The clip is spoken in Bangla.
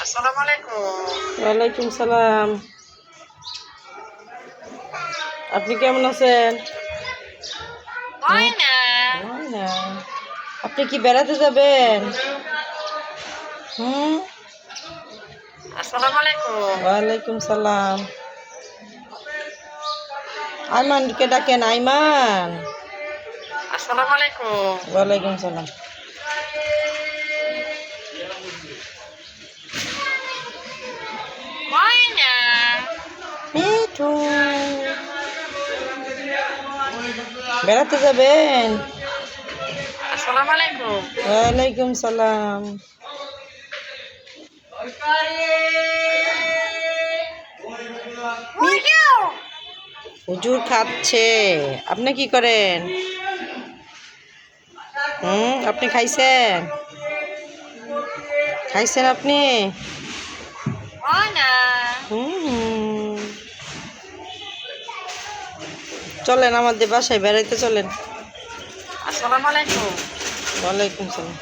আসসালামু আলাইকুম। ওয়ালাইকুম সালাম। আপনি কেমন আছেন? ময়না, না, আপনি কি বেড়াতে যাবেন? হুম। আসসালামু আলাইকুম। ওয়ালাইকুম সালাম। আইমানকে ডাকেন, আইমান। আসসালামু আলাইকুম। ওয়ালাইকুম সালাম। ময়না, মিঠু, বেড়াতে যাবেন? আসসালামু আলাইকুম। ওয়ালাইকুম সালাম। হুজুর খাচ্ছে। আপনি কি করেন? আপনি খাইছেন? খাইছেন আপনি? ময়না, হুম। চলেন আমাদের বাসায় বেড়াইতে চলেন। আসসালামু আলাইকুম। ওয়ালাইকুম সালাম।